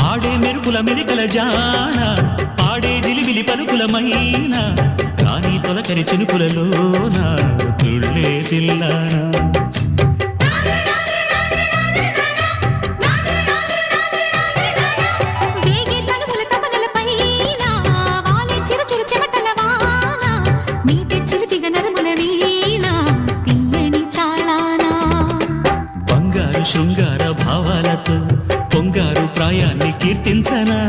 ఆడే మెరుపుల మెలికల జాన పాడే జిలిబిలి పలుకులమైన రాణి తొలకరి చినుకులలోన తుళ్ళే తిల్లానా బంగారు శృంగార భావాలతో పొంగారు ప్రాయాన్ని కీర్తించనా